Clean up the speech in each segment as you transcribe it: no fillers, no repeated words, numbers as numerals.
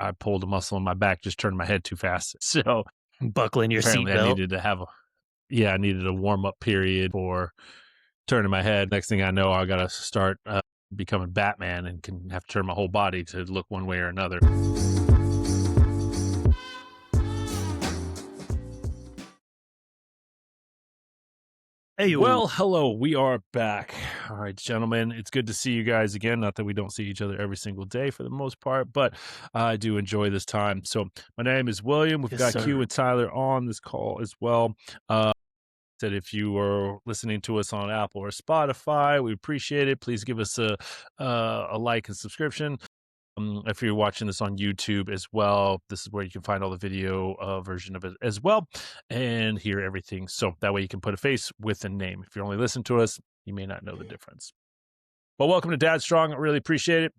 I pulled a muscle in my back, just turned my head too fast. So Buckling your apparently I seatbelt. needed to have I needed a warm up period for turning my head. Next thing I know, I got to start becoming Batman and can have to turn my whole body to look one way or another. Hey, Well, hello, we are back. All right, gentlemen, it's good to see you guys again. Not that we don't see each other every single day for the most part, but I do enjoy this time. So, my name is William. We've yes, got sir. Q and Tyler on this call as well. That if you are listening to us on Apple or Spotify, we appreciate it. Please give us a like and subscription. If you're watching this on YouTube as well, this is where you can find all the video version of it as well and hear everything. So that way you can put a face with a name. If you only listen to us, you may not know the difference. But welcome to Dad Strong. I really appreciate it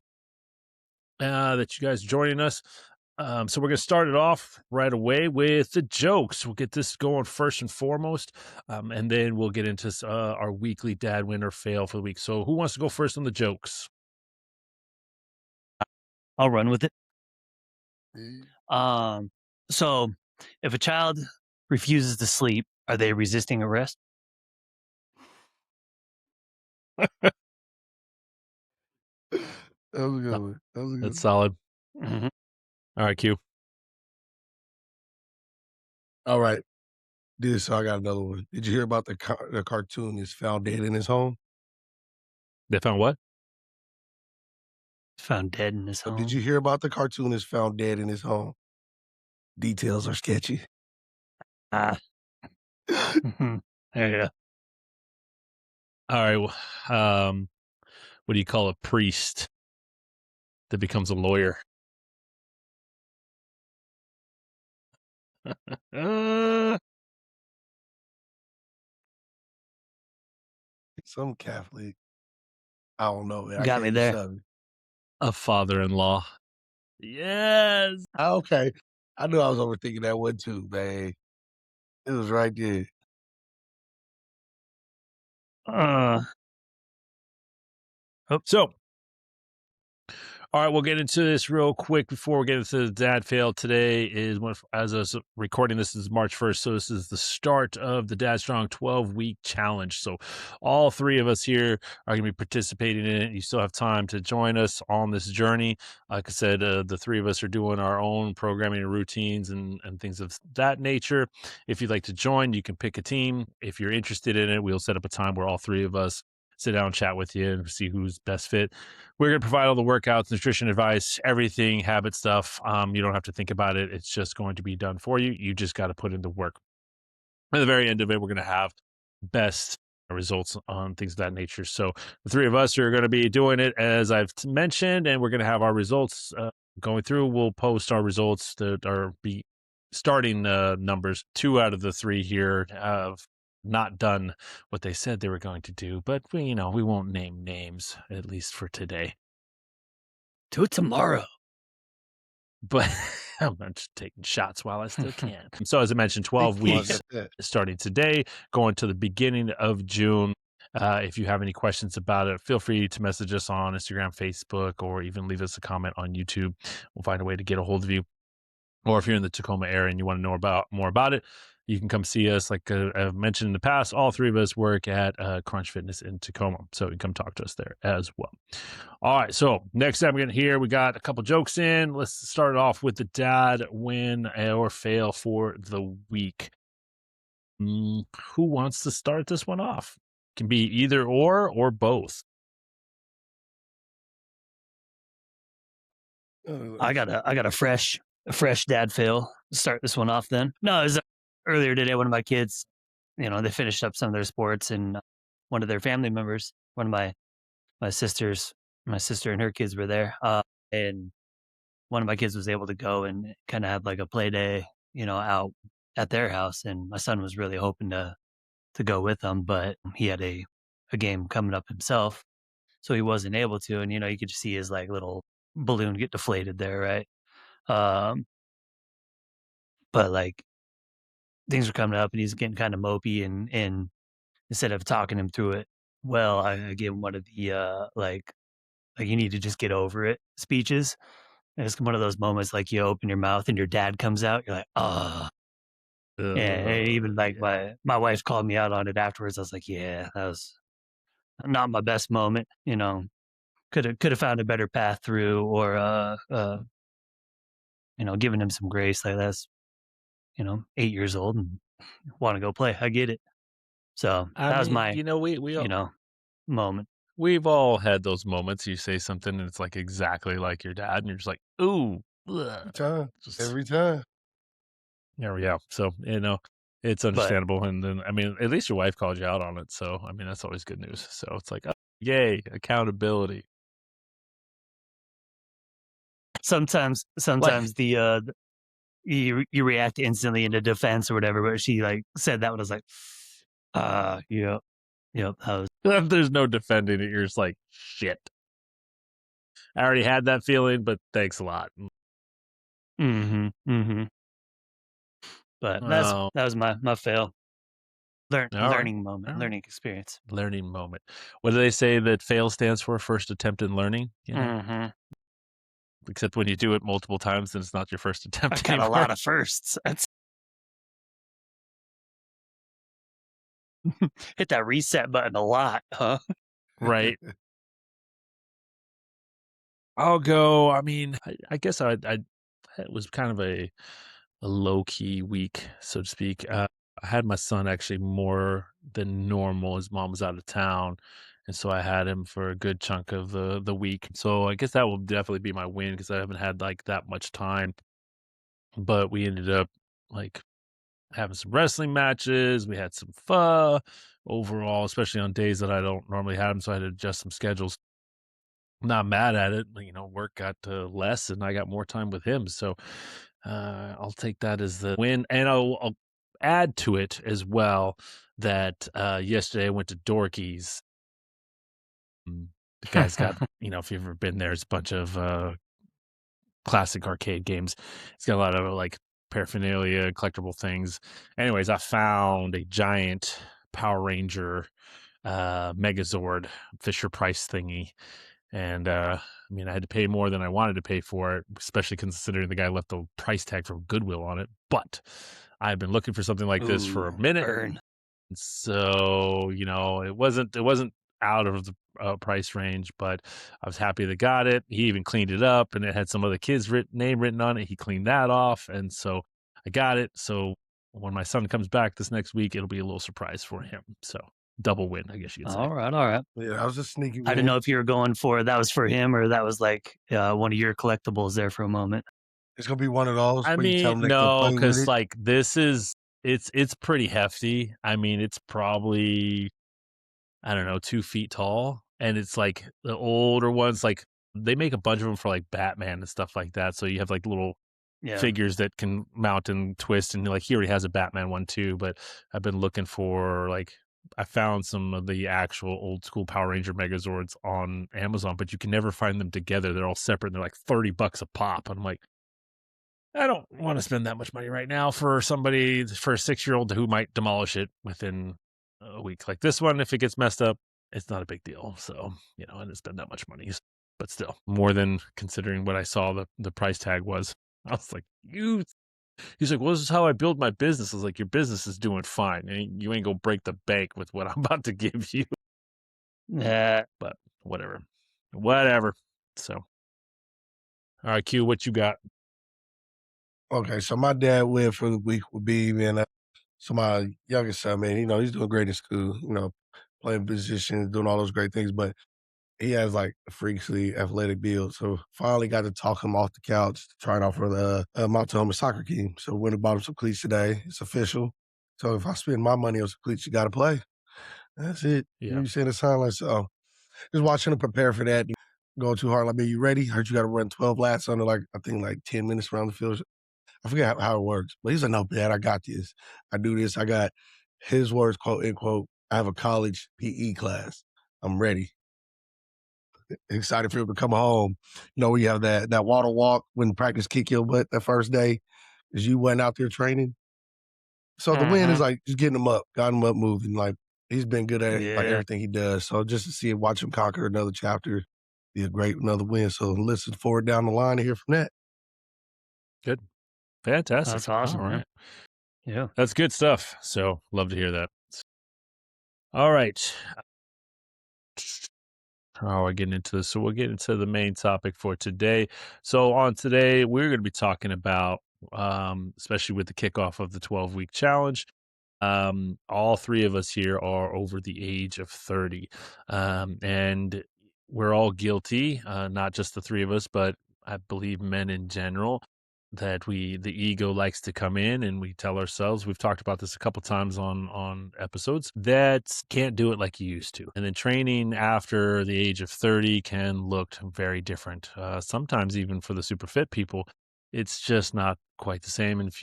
that you guys are joining us. So we're going to start it off right away with the jokes. We'll get this going first and foremost, and then we'll get into our weekly dad win or fail for the week. So who wants to go first on the jokes? I'll run with it. Mm. So if a child refuses to sleep, are they resisting arrest? That was a good one. That was a good That's solid. Mhm. All right, Q. All right. So I got another one. Did you hear about the cartoon is found dead in his home? They found what? Found dead in his home. Did you hear about the cartoon is found dead in his home? Details are sketchy. Ah. Mhm. There you go. All right. What do you call a priest that becomes a lawyer? Some Catholic. I don't know, man. I Got can't me do there. something. A father-in-law. Yes. Okay. I knew I was overthinking that one too, man. It was right there. So, all right, we'll get into this real quick before we get into the dad fail. Today is as I was recording this is March 1st, so this is the start of the Dad Strong 12-week challenge. So all three of us here are going to be participating in it. You still have time to join us on this journey. Like I said, the three of us are doing our own programming and routines and things of that nature. If you'd like to join, you can pick a team. If you're interested in it, we'll set up a time where all three of us sit down and chat with you and see who's best fit. We're going to provide all the workouts, nutrition advice, everything, habit stuff. You don't have to think about it. It's just going to be done for you. You just got to put in the work. At the very end of it, we're going to have best results on things of that nature. So the three of us are going to be doing it as I've mentioned, and we're going to have our results going through. We'll post our results that are be starting numbers. 2 out of the 3 here have not done what they said they were going to do, but we won't name names, at least for today. Do it tomorrow. But I'm not just taking shots while I still can. So as I mentioned, 12 Big weeks at that. starting today, going to the beginning of June. If you have any questions about it, feel free to message us on Instagram, Facebook, or even leave us a comment on YouTube. We'll find a way to get a hold of you. Or if you're in the Tacoma area and you want to know more about it, you can come see us. Like I've mentioned in the past, all three of us work at Crunch Fitness in Tacoma. So you can come talk to us there as well. All right. So next time we're going to hear, we got a couple jokes in. Let's start it off with the dad win or fail for the week. Who wants to start this one off? Can be either or both. I got a fresh dad fail. Start this one off then. No, it was earlier today. One of my kids, they finished up some of their sports, and one of their family members, one of my sisters, my sister and her kids were there, and one of my kids was able to go and kind of have like a play day, out at their house, and my son was really hoping to go with them, but he had a game coming up himself, so he wasn't able to, and you could just see his like little balloon get deflated there, right? Um, but like things were coming up, and he's getting kind of mopey, and instead of talking him through it, well, I gave him one of the like you need to just get over it speeches, It's one of those moments like you open your mouth and your dad comes out. You're like, oh, yeah. And even like Yeah. my wife called me out on it afterwards. I was like, yeah, that was not my best moment. Could have found a better path through, or giving him some grace. Like that's 8 years old and want to go play. I get it. So I that was mean, my moment. we've all had those moments. You say something and it's like exactly like your dad, and you're just like, ooh, Every time. just Every time. there we go. So it's But understandable. And then I mean, at least your wife called you out on it. So I mean, that's always good news. So it's like, oh, yay, accountability. sometimes Like, sometimes you react instantly into defense or whatever. But she like said that one. I was like, yep, yep. That was if there's no defending it, you're just like, shit. I already had that feeling, but thanks a lot. mm-hmm, mm-hmm. But Oh, that was my fail. all right. Learning moment, All right. learning experience. Learning moment. What do they say that fail stands for? First attempt in learning, Mm-hmm. Except when you do it multiple times, then it's not your first I attempt got a anymore. lot of firsts. That's hit that reset button a lot, huh? Right. I'll go. I mean, I guess it was kind of a low key week, so to speak. I had my son actually more than normal. His mom was out of town, and so I had him for a good chunk of the week. So I guess that will definitely be my win because I haven't had like that much time. But we ended up like having some wrestling matches. We had some fun overall, especially on days that I don't normally have them. So I had to adjust some schedules. Not mad at it. Work got less and I got more time with him. So I'll take that as the win. And I'll add to it as well that yesterday I went to Dorky's. The guy's got, if you've ever been there, it's a bunch of classic arcade games. It's got a lot of like paraphernalia, collectible things. Anyways, I found a giant Power Ranger Megazord Fisher Price thingy. And I mean, I had to pay more than I wanted to pay for it, especially considering the guy left the price tag from Goodwill on it. But I've been looking for something like this for a Ooh, minute. burn. So, it wasn't out of the price range, but I was happy they got it. He even cleaned it up and it had some other kid's name written on it. He cleaned that off. And so I got it. So when my son comes back this next week, it'll be a little surprise for him. So double win, I guess you could say. All right, all right. Yeah, that was a sneaky I didn't win. know if you were going for that was for him or that was like one of your collectibles there for a moment. It's gonna be one of those I where you tell mean, them they can no, play with because it. like it's pretty hefty. I mean, it's probably, I don't know, 2 feet tall. And it's like the older ones, like they make a bunch of them for like Batman and stuff like that. So you have like little Yeah. figures that can mount and twist. And like he already has a Batman one too. But I've been looking for like, I found some of the actual old school Power Ranger Megazords on Amazon, but you can never find them together. They're all separate. And they're like $30 a pop. I'm like, I don't want to spend that much money right now for a 6-year-old who might demolish it within a week. Like this one, if it gets messed up, it's not a big deal. So, I didn't spend that much money, but still more than considering what I saw the price tag was. I was like, he's like, well, this is how I build my business. I was like, your business is doing fine. And you ain't gonna break the bank with what I'm about to give you. Yeah. But whatever. So, all right, Q, what you got? Okay, so my dad win for the week would be, man. So my youngest son, man, he's doing great in school, playing positions, doing all those great things, but he has like a freakishly athletic build. So finally got to talk him off the couch to try it out for the Mount Tahoma soccer team. So went and bought him some cleats today. It's official. So if I spend my money on some cleats, you got to play. That's it. Yeah. You see the silence. So just watching him prepare for that. Going too hard. Like, man, you ready? Heard you got to run 12 laps under I think 10 minutes around the field. I forget how it works, but he's like, no, Dad, I got this. I do this. I got his words, quote, unquote, I have a college PE class. I'm ready. Excited for him to come home. We have that water walk when practice kick your butt that first day because you went out there training. So the win is like just getting him up, got him up moving. Like he's been good at like everything he does. So just to see him, watch him conquer another chapter, be another win. So listen forward down the line to hear from that. Good. Fantastic. That's awesome, All man. right. Yeah. That's good stuff. So love to hear that. All right. How are we getting into this? So we'll get into the main topic for today. So on today, we're going to be talking about, especially with the kickoff of the 12-week challenge. All three of us here are over the age of 30. And we're all guilty, not just the three of us, but I believe men in general, that the ego likes to come in and we tell ourselves, we've talked about this a couple times on episodes, that can't do it like you used to. And then training after the age of 30 can look very different. Sometimes even for the super fit people, it's just not quite the same. And if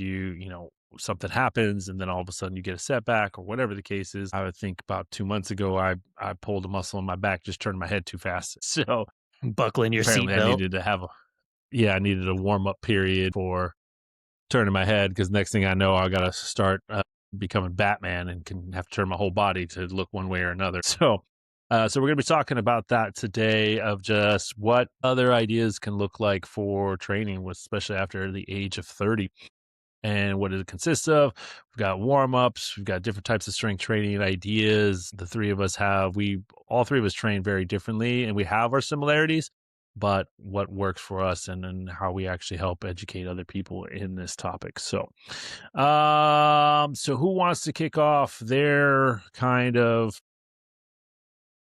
something happens and then all of a sudden you get a setback or whatever the case is. I would think about 2 months ago, I pulled a muscle in my back, just turned my head too fast. So Buckling your apparently I seatbelt. needed to have I needed a warm up period for turning my head, because next thing I know, I got to start becoming Batman and can have to turn my whole body to look one way or another. So we're going to be talking about that today, of just what other ideas can look like for training, especially after the age of 30. And what does it consist of? We've got warm-ups, we've got different types of strength training ideas. All three of us train very differently, and we have our similarities, but what works for us and how we actually help educate other people in this topic. So who wants to kick off their kind of,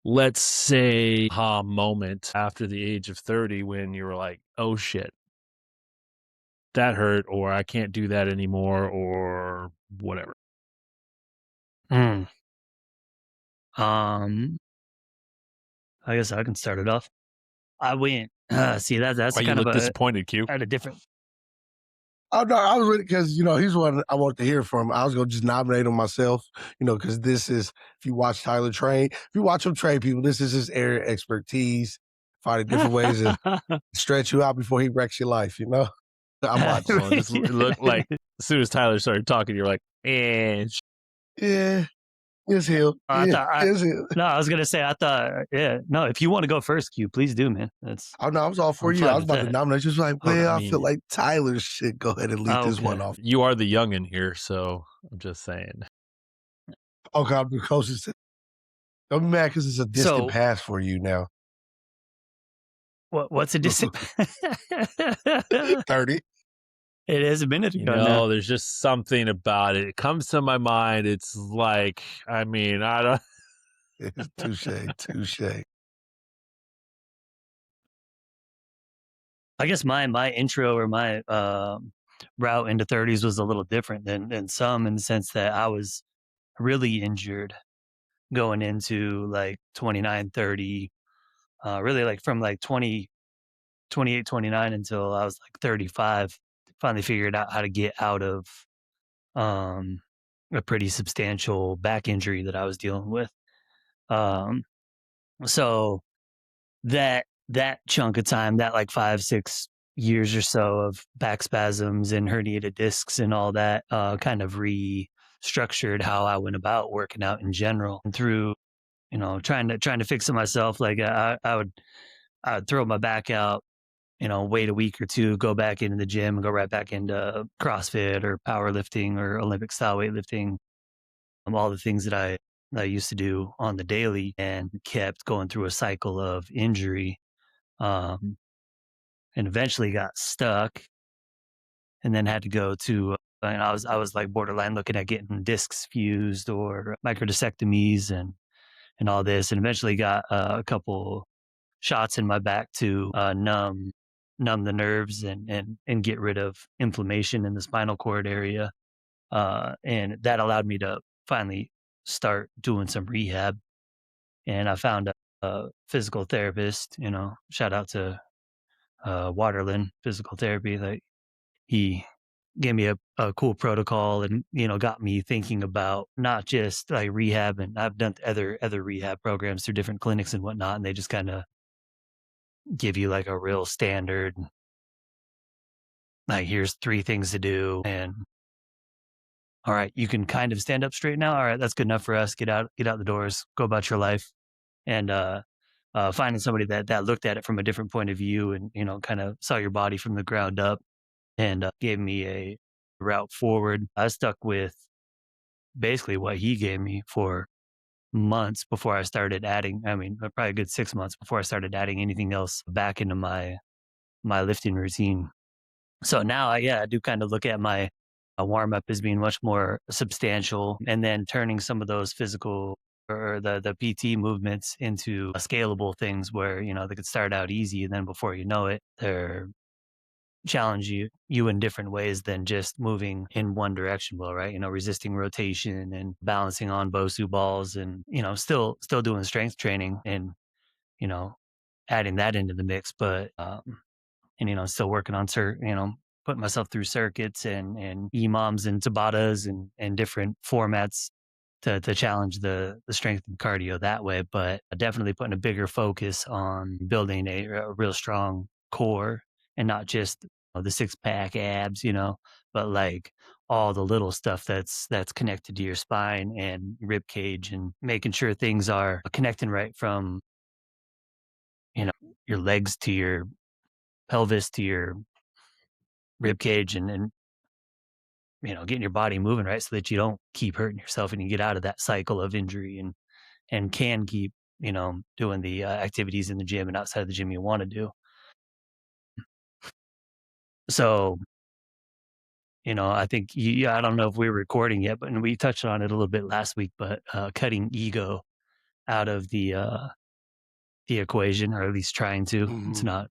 let's say, moment after the age of 30 when you were like, oh shit, that hurt, or I can't do that anymore, or whatever? I guess I can start it off. I went. See, that's Why you kind of look disappointed, Q? at a different. Oh no, I was really, because he's one I want to hear from. I was gonna just nominate him myself, because this is, if you watch Tyler train, if you watch him train people, this is his area of expertise, finding different ways to stretch you out before he wrecks your life. I'm watching. So it just looked like as soon as Tyler started talking, you're like, and Yeah, it's him. It's him. No, I was gonna say, I thought, yeah, no. If you want to go first, Q, please do, man. That's. Oh no, I was all for I'm you. fine I was with about to that. nominate. Just like, well, I mean, feel like Tyler should go ahead and lead this one off. you are the youngin' here, so I'm just saying. Okay, I'm the closest. Don't be mad because it's a distant past for you now. What's a distant? 30. It is a minute ago now. There's just something about it. It comes to my mind. It's like, I don't. Touche. I guess my intro or my route into 30s was a little different than some, in the sense that I was really injured going into like 29, 30, really like from like 20, 28, 29 until I was like 35. Finally figured out how to get out of a pretty substantial back injury that I was dealing with. So that chunk of time, that like 5-6 years or so of back spasms and herniated discs and all that, kind of restructured how I went about working out in general. And through trying to fix it myself, like I would throw my back out, wait a week or two, go back into the gym and go right back into CrossFit or powerlifting or Olympic style weightlifting, all the things that I used to do on the daily, and kept going through a cycle of injury, and eventually got stuck, and then had to go to. And I was like borderline looking at getting discs fused or microdiscectomies and all this, and eventually got a couple shots in my back to numb the nerves and get rid of inflammation in the spinal cord area, and that allowed me to finally start doing some rehab. And I found a physical therapist, shout out to Waterland Physical Therapy. Like, he gave me a cool protocol and, got me thinking about not just like rehab. And I've done other rehab programs through different clinics and whatnot, and they just kind of give you like a real standard, like, here's 3 things to do, and all right, you can kind of stand up straight now. All right, that's good enough for us. Get out the doors, go about your life. And finding somebody that looked at it from a different point of view and, kind of saw your body from the ground up, and gave me a route forward. I stuck with basically what he gave me for months before I started adding. I mean, probably a good 6 months before I started adding anything else back into my lifting routine. So now, I do kind of look at my warm up as being much more substantial, and then turning some of those physical or the PT movements into scalable things where they could start out easy, and then before you know it, they're challenge you in different ways than just moving in one direction. Well, right, resisting rotation and balancing on Bosu balls, and still doing strength training and you know adding that into the mix, but and still working on putting myself through circuits and EMOMs and Tabatas and different formats to challenge the strength and cardio that way. But definitely putting a bigger focus on building a real strong core, and not just the six pack abs, but like all the little stuff that's connected to your spine and rib cage, and making sure things are connecting right from you know your legs to your pelvis to your rib cage, and getting your body moving right so that you don't keep hurting yourself and you get out of that cycle of injury, and can keep doing the activities in the gym and outside of the gym you want to do. So I think I don't know if we were recording yet, but and we touched on it a little bit last week, but cutting ego out of the equation, or at least trying to. It's Mhm. not,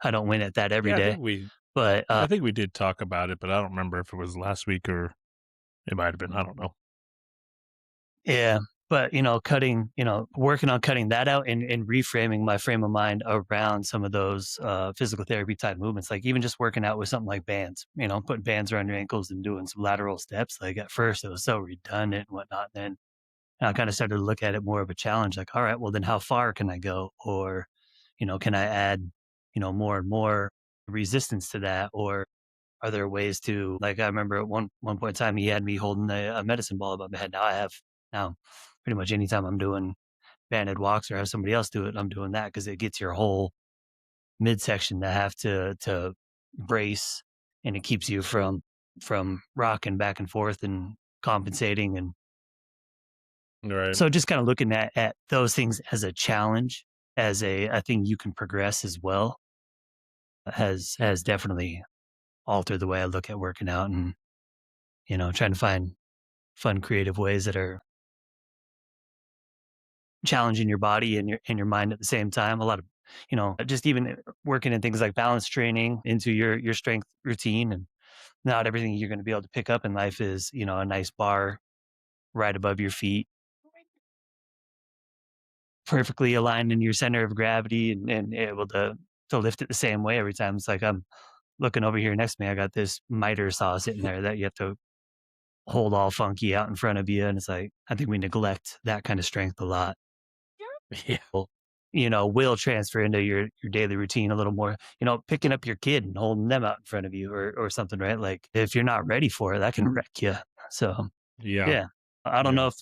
I don't win at that every Yeah, day, but I think we did talk about it, but I don't remember if it was last week or it might have been. I don't know. yeah, but, working on cutting that out, and reframing my frame of mind around some of those physical therapy type movements, like even just working out with something like bands, putting bands around your ankles and doing some lateral steps. Like at first it was so redundant and whatnot. Then I kind of started to look at it more of a challenge, like, all right, well then how far can I go? Or, can I add, more and more resistance to that? Or are there ways to, like, I remember at one point in time he had me holding a medicine ball above my head. Now pretty much anytime I'm doing banded walks or have somebody else do it, I'm doing that because it gets your whole midsection to have to brace, and it keeps you from rocking back and forth and compensating. And Right. so just kind of looking at those things as a challenge, as a thing you can progress as well, has definitely altered the way I look at working out, and trying to find fun, creative ways that are challenging your body and your mind at the same time. A lot of, just even working in things like balance training into your strength routine, and not everything you're going to be able to pick up in life is, a nice bar right above your feet, perfectly aligned in your center of gravity, and able to lift it the same way every time. It's like I'm looking over here next to me. I got this miter saw sitting there that you have to hold all funky out in front of you. And it's like, I think we neglect that kind of strength a lot. Yeah. Will will transfer into your daily routine a little more, picking up your kid and holding them out in front of you, or something, right? Like if you're not ready for it, that can wreck you. So Yeah. yeah, I don't Yeah. know if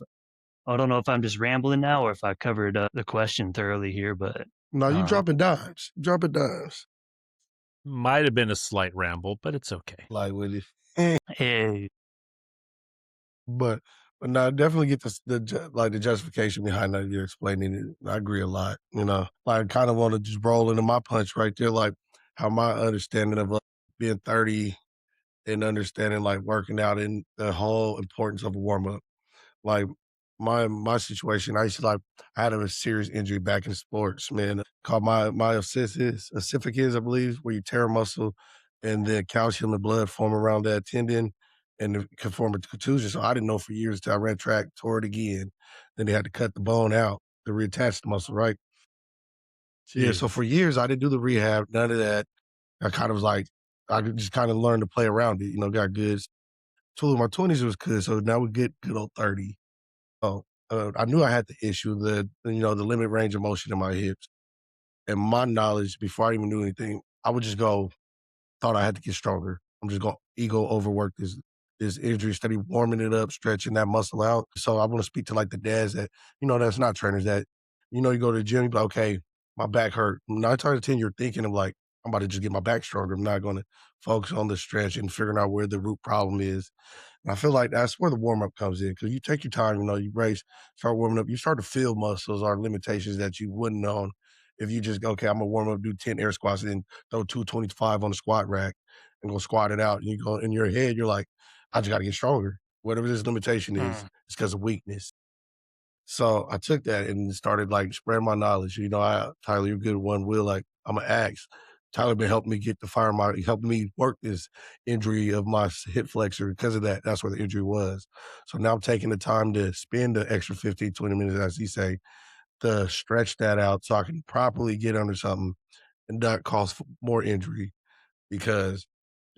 I don't know if I'm just rambling now or if I covered the question thoroughly here, but No, you uh, dropping dimes. Dropping dimes. Might have been a slight ramble, but it's okay. Like with it. hey, But no, I definitely get the justification behind that you're explaining it. I agree a lot. Like I kind of want to just roll into my punch right there, like how my understanding of being 30 and understanding like working out and the whole importance of a warm up. Like my situation, I had a serious injury back in sports, man. Called my ossificus, I believe, where you tear a muscle and then calcium and blood form around that tendon and it can form a contusion. So I didn't know for years till I ran track, tore it again. Then they had to cut the bone out to reattach the muscle, right? Yeah, so Jeez. for years I didn't do the rehab, none of that. I kind of was like, I could just kind of learn to play around it, got good. Tool in my 20s was good. So now we get good old 30. Oh, I knew I had the issue, the limit range of motion in my hips. And my knowledge before I even knew anything, I would just go, thought I had to get stronger. I'm just going to ego overwork this injury, steady warming it up, stretching that muscle out. So I want to speak to like the dads that, that's not trainers that, you go to the gym, you be like, okay, my back hurt. 9 times out of 10, you're thinking of like, I'm about to just get my back stronger. I'm not going to focus on the stretch and figuring out where the root problem is. And I feel like that's where the warm up comes in because you take your time, you race, start warming up, you start to feel muscles or limitations that you wouldn't know if you just go, okay, I'm gonna warm up, do 10 air squats, and then throw 225 on the squat rack and go squat it out. And you go in your head, you're like, I just got to get stronger. Whatever this limitation is, it's because of weakness. So I took that and started like spreading my knowledge. Tyler, you're good at one wheel. Like I'm an axe. Tyler been helping me get the fire. Helping me work this injury of my hip flexor because of that. That's where the injury was. So now I'm taking the time to spend the extra 15, 20 minutes, as he say, to stretch that out so I can properly get under something and not cause more injury because,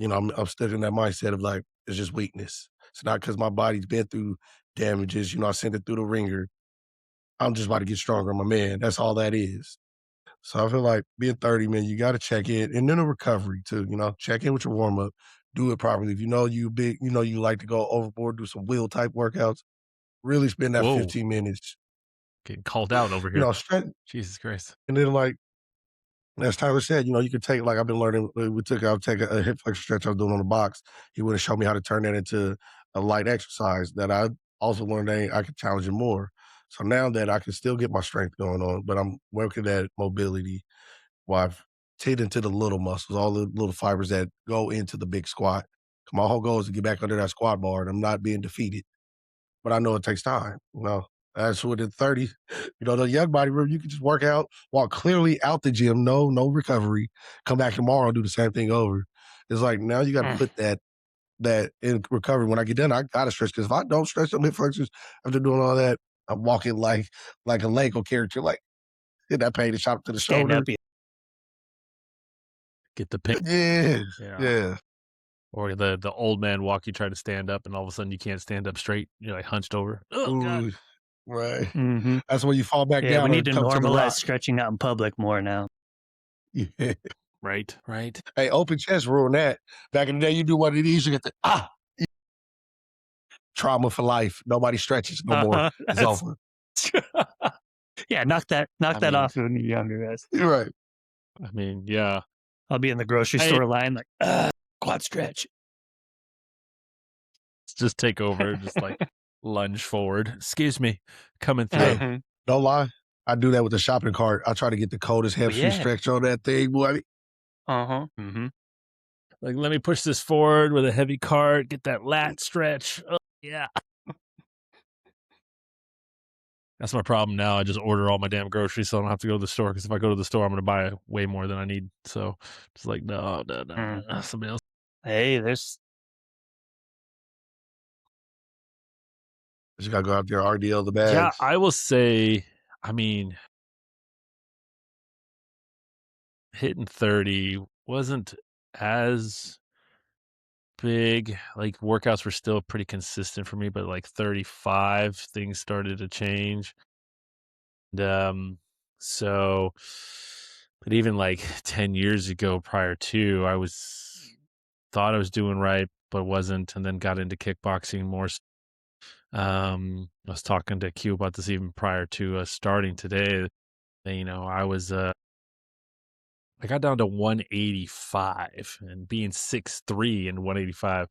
I'm stuck in that mindset of like, it's just weakness. It's not because my body's been through damages. I sent it through the ringer. I'm just about to get stronger, my man. That's all that is. So I feel like being 30, man, you got to check in. And then a recovery too, check in with your warm up, do it properly. If you know you big, you like to go overboard, do some wheel type workouts, really spend that Whoa. 15 minutes. Getting called out over here. Stretch. Jesus Christ. And then like, as Tyler said, you can take, like I've been learning, I'll take a hip flexor stretch I was doing on the box. He would have shown me how to turn that into a light exercise that I also learned that I could challenge him more. So now that I can still get my strength going on, but I'm working at mobility while I've tied into the little muscles, all the little fibers that go into the big squat. My whole goal is to get back under that squat bar and I'm not being defeated. But I know it takes time, That's what at 30, the young body room, you can just work out, walk clearly out the gym, no recovery, come back tomorrow and do the same thing over. It's like now you got to put that in recovery. When I get done, I got to stretch because if I don't stretch them hip flexors after doing all that, I'm walking like a Lego character, like get that pain to chop to the shoulder. Get the pain. Yeah. Or the old man walk, you try to stand up and all of a sudden you can't stand up straight. You're like hunched over. Oh, God. Right. That's when you fall back down. Yeah, we need to normalize stretching out in public more now. Yeah. Right. Hey, open chest rule that. Back in the day, you do one of these, you get the trauma for life. Nobody stretches no more. It's over. Yeah, knock that off when you're younger, guys. You're right. I mean, yeah. I'll be in the grocery store line like, quad stretch. Just take over, just like lunge forward. Excuse me, coming through. Hey, don't lie. I do that with the shopping cart. I try to get the coldest hamstring stretch on that thing, boy. Mm-hmm. Like, let me push this forward with a heavy cart, get that lat stretch. Oh, yeah. That's my problem now. I just order all my damn groceries so I don't have to go to the store because if I go to the store, I'm going to buy way more than I need. So it's like, no, somebody else. Hey, there's... You got to go out there, RDL the bags. Yeah, I will say, I mean, hitting 30 wasn't as big. Like workouts were still pretty consistent for me, but like 35, things started to change. And so, but even like 10 years ago prior to, thought I was doing right, but wasn't, and then got into kickboxing more. I was talking to Q about this even prior to starting today. I got down to 185, and being 6'3" and 185,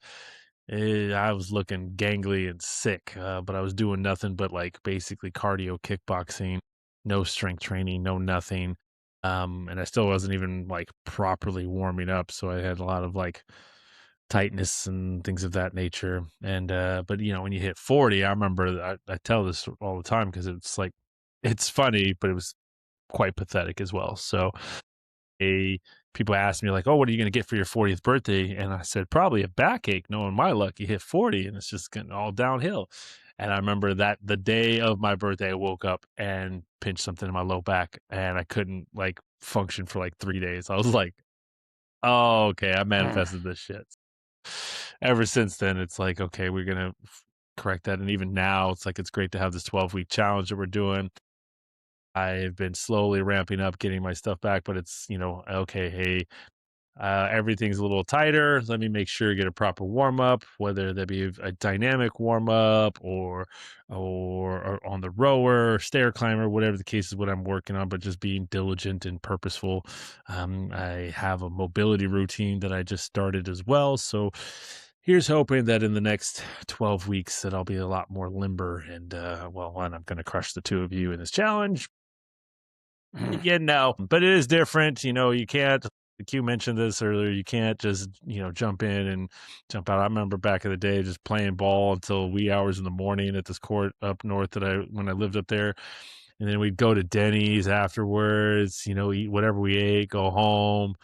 I was looking gangly and sick, but I was doing nothing but like basically cardio kickboxing, no strength training, no nothing. And I still wasn't even like properly warming up. So I had a lot of like tightness and things of that nature. And, but when you hit 40, I remember I tell this all the time because it's like, it's funny, but it was quite pathetic as well. So people asked me like, oh, what are you going to get for your 40th birthday? And I said, probably a backache, knowing my luck, you hit 40 and it's just getting all downhill. And I remember that the day of my birthday, I woke up and pinched something in my low back and I couldn't like function for like 3 days. I was like, oh, okay, I manifested this shit. Ever since then, it's like, okay, we're going to correct that. And even now, it's like, it's great to have this 12-week challenge that we're doing. I've been slowly ramping up, getting my stuff back, but it's, okay, hey, Everything's a little tighter. Let me make sure you get a proper warm up, whether that be a dynamic warm up or on the rower, stair climber, whatever the case is, what I'm working on. But just being diligent and purposeful. I have a mobility routine that I just started as well. So here's hoping that in the next 12 weeks that I'll be a lot more limber and one, I'm going to crush the two of you in this challenge. Yeah, no, but it is different. You can't. Q mentioned this earlier. You can't just jump in and jump out. I remember back in the day just playing ball until wee hours in the morning at this court up north when I lived up there, and then we'd go to Denny's afterwards. Eat whatever we ate, go home,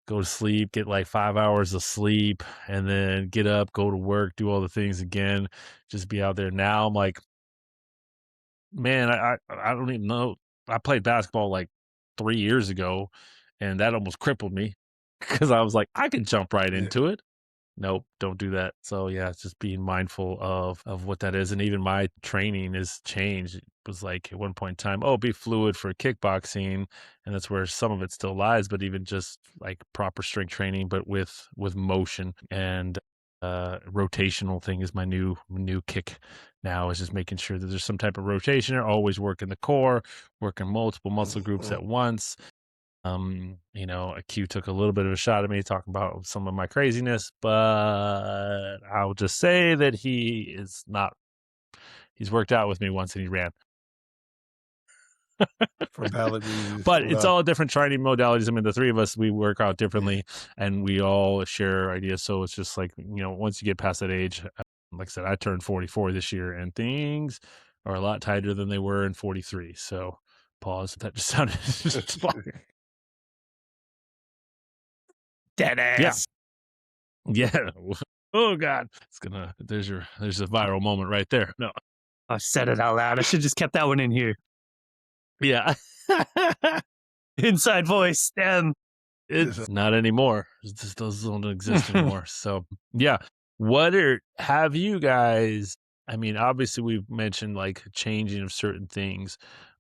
go to sleep, get like 5 hours of sleep, and then get up, go to work, do all the things again. Just be out there. Now I'm like, man, I don't even know. I played basketball like 3 years ago, and that almost crippled me because I was like, I can jump right Yeah. into it. Nope, don't do that. So yeah, it's just being mindful of what that is. And even my training has changed. It was like at one point in time, be fluid for kickboxing, and that's where some of it still lies, but even just like proper strength training, but with motion and rotational thing is my new kick now, is just making sure that there's some type of rotation there, always working the core, working multiple muscle groups at once. A Q took a little bit of a shot at me talking about some of my craziness, but I'll just say that he's worked out with me once and he ran. For valid reasons. But it's all different training modalities. I mean, the three of us, we work out differently and we all share ideas. So it's just like, once you get past that age, like I said, I turned 44 this year and things are a lot tighter than they were in 43. So pause. That just sounded Dead ass. Yeah. Oh God. There's a viral moment right there. No. I said it out loud. I should just kept that one in here. Yeah. Inside voice. Damn. It's not anymore. Those don't exist anymore. So yeah. Have you guys, I mean, obviously we've mentioned like changing of certain things,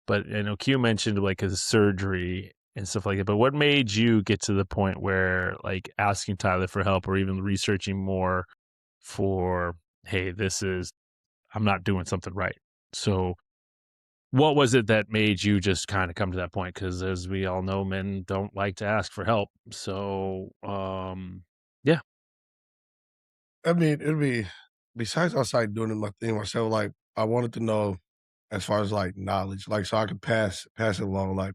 but I know Q mentioned like a surgery and stuff like that. But what made you get to the point where like asking Tyler for help or even researching more for, hey, I'm not doing something right. So what was it that made you just kind of come to that point? Because as we all know, men don't like to ask for help. So, yeah. I mean, it'd be besides outside doing my thing myself. Like I wanted to know as far as like knowledge, like so I could pass it along. Like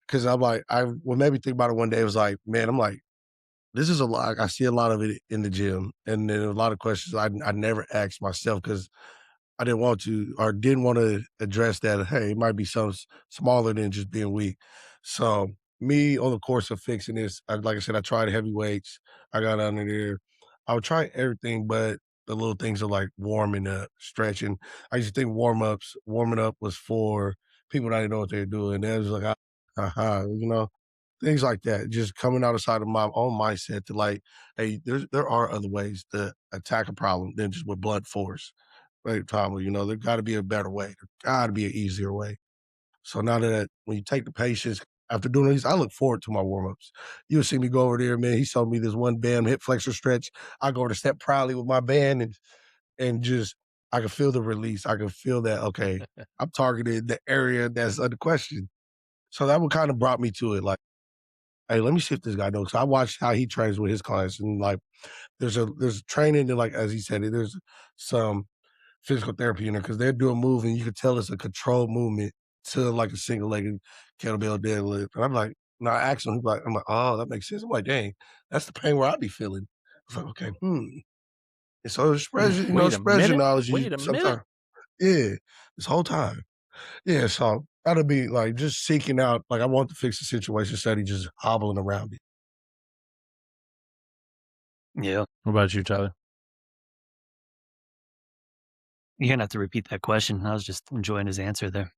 because I'm like what made me think about it one day was like, man, I'm like, this is a lot. I see a lot of it in the gym, and then a lot of questions I never asked myself because I didn't want to or didn't want to address that. Hey, it might be something smaller than just being weak. So me on the course of fixing this, like I said, I tried heavy weights. I got under there. I would try everything, but the little things are like warming up, stretching. I used to think warming up was for people that didn't know what they were doing. They was like, things like that. Just coming outside of my own mindset to like, hey, there are other ways to attack a problem than just with blunt force. Right, Tommy, there gotta be a better way. There gotta be an easier way. So now that when you take the patience after doing these, I look forward to my warm-ups. You'll see me go over there, man. He showed me this one band hip flexor stretch. I go to step proudly with my band and just I can feel the release. I can feel that, okay, I'm targeted the area that's under question. So that what kind of brought me to it. Like, hey, let me see if this guy knows. So I watched how he trains with his clients and like there's training and like as he said, there's some physical therapy in there because they're doing move and you can tell it's a controlled movement to like a single legged kettlebell deadlift. And I'm like, no, I asked him, I'm like, oh, that makes sense. I'm like, dang, that's the pain where I'd be feeling. It's like, okay, And so it spreads, spreads your knowledge. Wait a minute. Yeah, this whole time. Yeah, so that'll be like just seeking out, like I want to fix the situation instead of just hobbling around it. Yeah. What about you, Tyler? You're going to have to repeat that question. I was just enjoying his answer there.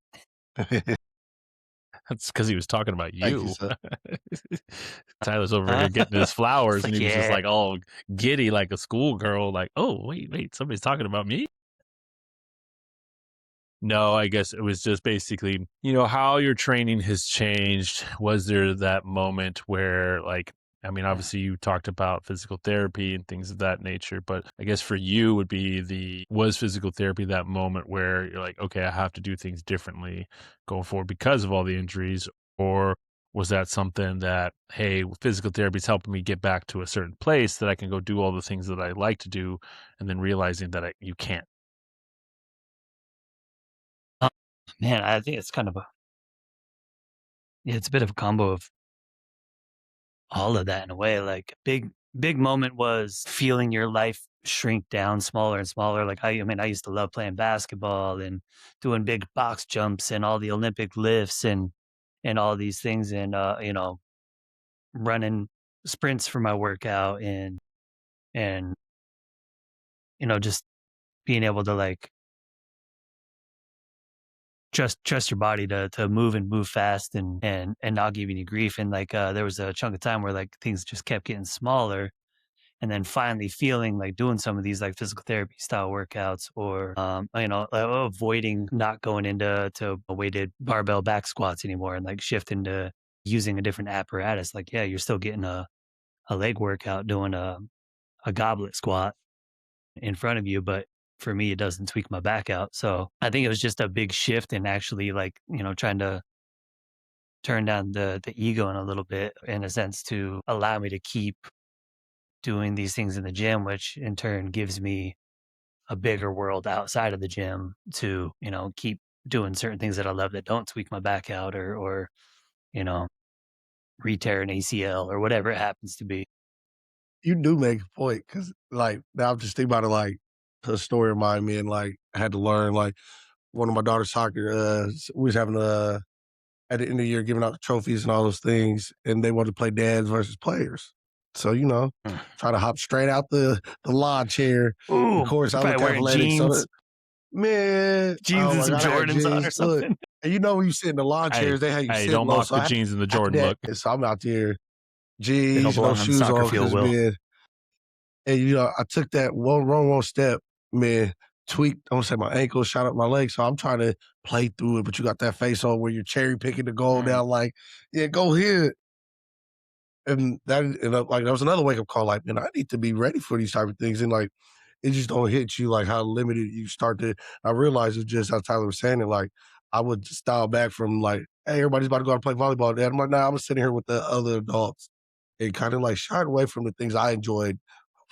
That's because he was talking about Thank you. you, sir. Tyler's over here getting his flowers, It's and like, he was just yeah. like all giddy like a schoolgirl, like, oh, wait, somebody's talking about me? No, I guess it was just basically, how your training has changed. Was there that moment where, like, I mean, Yeah. obviously you talked about physical therapy and things of that nature, but I guess for you would be was physical therapy that moment where you're like, okay, I have to do things differently going forward because of all the injuries? Or was that something that, hey, physical therapy is helping me get back to a certain place that I can go do all the things that I like to do, and then realizing that you can't? Uh, Man, I think it's kind of it's a bit of a combo of all of that in a way. Like big moment was feeling your life shrink down smaller and smaller. Like I mean, I used to love playing basketball and doing big box jumps and all the Olympic lifts and all these things and running sprints for my workout and just being able to like trust your body to move and move fast and not give you any grief. And like there was a chunk of time where like things just kept getting smaller and then finally feeling like doing some of these like physical therapy style workouts or avoiding not going into weighted barbell back squats anymore and like shifting to using a different apparatus. Like yeah, you're still getting a leg workout doing a goblet squat in front of you, but for me it doesn't tweak my back out. So I think it was just a big shift in actually like trying to turn down the ego in a little bit in a sense to allow me to keep doing these things in the gym, which in turn gives me a bigger world outside of the gym to, keep doing certain things that I love that don't tweak my back out or, you know, re-tear an ACL or whatever it happens to be. You do make a point because, like, now I'm just thinking about it, like, a story of mine, me and, like, I had to learn, like, one of my daughter's soccer, we was having at the end of the year, giving out the trophies and all those things, and they wanted to play dads versus players. So, Mm. try to hop straight out the lawn chair. Of Ooh, course, you're I probably look wearing athletic, so jeans, that man, jeans oh and my some god, I had Jordans on or jeans. Look, something. and when you sit in the lawn Hey, chairs, they have you hey, sit don't low, mock so the I jeans and the had Jordan that, look. and so I'm out there, They don't jeans, no belong on the shoes soccer on, field, because Will. man, and I took that wrong step, man, tweaked. I want to say my ankle, shot up my leg. So I'm trying to play through it, but you got that face on where you're cherry picking the goal Mm. down, like, yeah, go here. And like that was another wake up call. Like, man, I need to be ready for these type of things, and like it just don't hit you like how limited you start to. I realized it's just how Tyler was saying it. Like I would style back from like, hey, everybody's about to go out and play volleyball. Dad, I'm like, nah, I'm sitting here with the other adults, and kind of like shied away from the things I enjoyed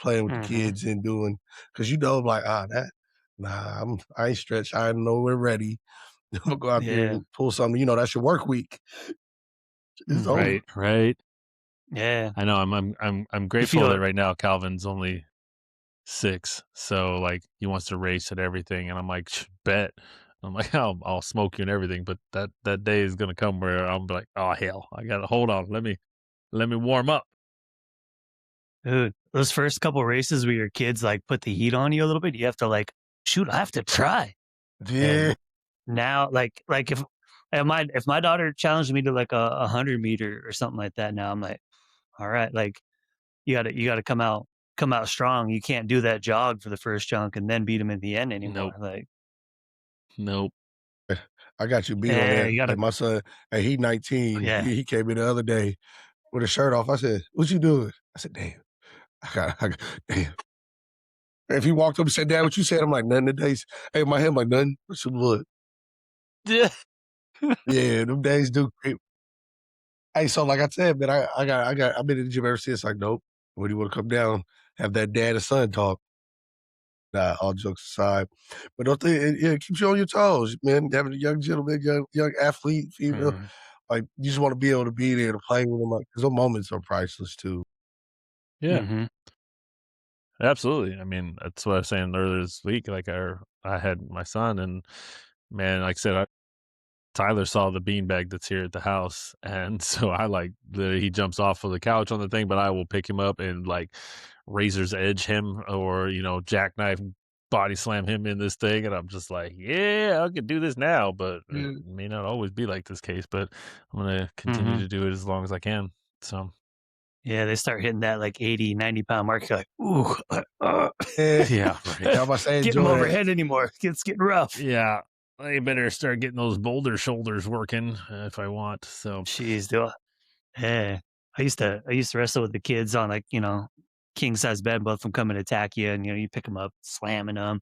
playing with the Hmm. kids and doing, because like that. Nah, I ain't stretched. I know we're ready. I'm gonna go out there Yeah. and pull something. That's your work week. It's Hmm. over. Right. Yeah. I know. I'm You grateful feel that right now Calvin's only 6, so like he wants to race at everything, and I'm like, Bet." I'm like, I'll smoke you and everything, but that day is gonna come where I'm like, oh hell, I gotta hold on. Let me warm up. Dude, those first couple races where your kids like put the heat on you a little bit, you have to like, shoot, I have to try. Yeah. And now, like if my daughter challenged me to like a 100 meter or something like that, now I'm like, all right, like you gotta come out strong. You can't do that jog for the first chunk and then beat them in the end Nope. anymore. Like, Nope. I got you beat on yeah, that. you Like gotta, my son, hey, he 19. yeah, He came in the other day with a shirt off. I said, "What you doing?" I said, "Damn, damn." If he walked up and said, "Dad, what you said?" I'm like, "Nothing today." Hey, my head, I'm like, "Nothing." What's some wood? yeah, Yeah, them days do creep. Hey, so like I said, man, I've been in the gym ever since. Like, nope. When you want to come down, have that dad and son talk. Nah, all jokes aside, but don't think it keeps you on your toes, man. Having a young gentleman, young athlete, female, Mhm. like you just want to be able to be there to play with them, like because those moments are priceless too. Yeah, Mhm. absolutely. I mean, that's what I was saying earlier this week. Like I had my son, and man, like I said, Tyler saw the beanbag that's here at the house, and so I like he jumps off of the couch on the thing, but I will pick him up and like razor's edge him, or jackknife body slam him in this thing, and I'm just like, yeah, I could do this now, but it Yeah. may not always be like this case, but I'm gonna continue Mhm. to do it as long as I can. So Yeah, they start hitting that like 80, 90 pound mark. You're like, ooh, Yeah, yeah, right. I'm about to say getting them enjoy that. overhead anymore. It's getting rough. Yeah, I better start getting those boulder shoulders working if I want. So Jeez, do I? Yeah. I used to wrestle with the kids on like, king size bed, both of them come and attack you, and you pick them up, slamming them.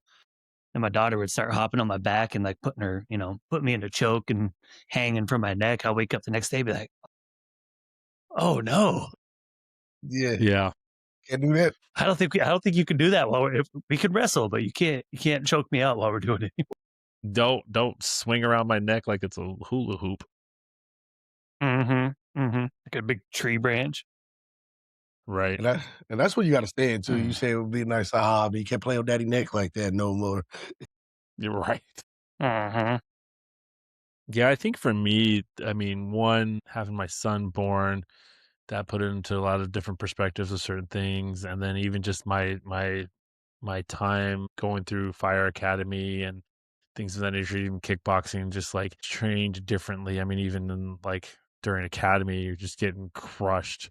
And my daughter would start hopping on my back and like put me in a choke and hanging from my neck. I'll wake up the next day, be like, oh no. Yeah, Yeah. can't do that. I don't think you can do that while we can wrestle, but you can't choke me out while we're doing it. Don't swing around my neck like it's a hula hoop. Like a big tree branch. Right. And that's what you got to stay in too. You say it would be a nice hobby. You can't play with daddy neck like that no more. You're right. Uh-huh. Yeah, I think for me, I mean, one, having my son born, that put it into a lot of different perspectives of certain things. And then even just my time going through fire academy and things of that nature, even kickboxing, just like trained differently. I mean, even in like during academy, you're just getting crushed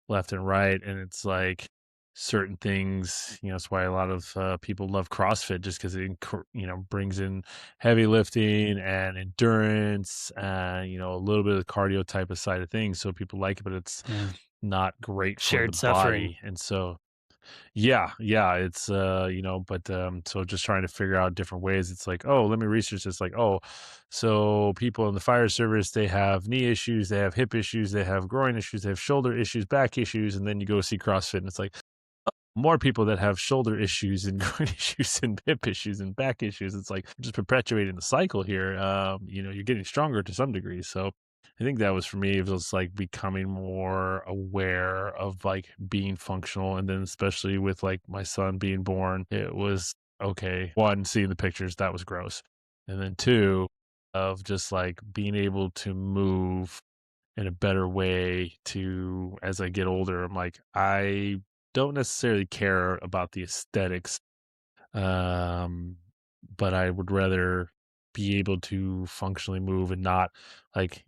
left and right. And it's like certain things, that's why a lot of people love CrossFit, just because it, brings in heavy lifting and endurance, a little bit of the cardio type of side of things. So people like it, but it's not great for Shared the suffering. body. And so, yeah, it's so just trying to figure out different ways. It's like, oh, let me research this. Like, oh, so people in the fire service, they have knee issues, they have hip issues, they have groin issues, they have shoulder issues, back issues, and then you go see CrossFit, and it's like more people that have shoulder issues and groin issues and hip issues and back issues. It's like just perpetuating the cycle here. You're getting stronger to some degree. So I think that was for me, it was like becoming more aware of like being functional. And then especially with like my son being born, it was okay. One, seeing the pictures, that was gross. And then two, of just like being able to move in a better way to as I get older. I'm like, I don't necessarily care about the aesthetics, but I would rather be able to functionally move and not like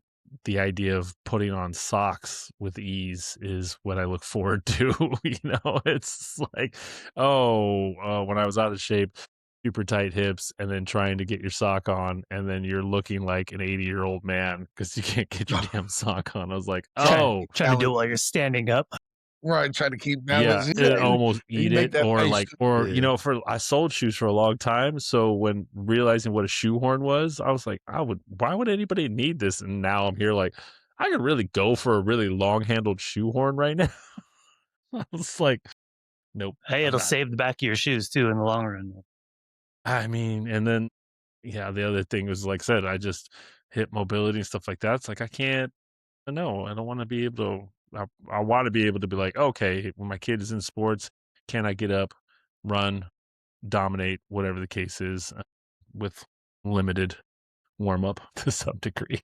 the idea of putting on socks with ease is what I look forward to. It's like, when I was out of shape, super tight hips, and then trying to get your sock on, and then you're looking like an 80-year-old man because you can't get your damn sock on. I was like, Trying to do it while you're standing up. Right, trying to keep yeah, balance. and almost you eat make it, that or face like, too. or Yeah. I sold shoes for a long time. So when realizing what a shoehorn was, I was like, why would anybody need this? And now I'm here like, I could really go for a really long handled shoehorn right now. I was like, nope. Hey, I'm it'll not. save the back of your shoes too in the long run. I mean, and then the other thing was like I said, I just hip mobility and stuff like that. It's like I can't. No, I don't want to be able to. I want to be able to be like, okay, when my kid is in sports, can I get up, run, dominate, whatever the case is, with limited warm up to some degree.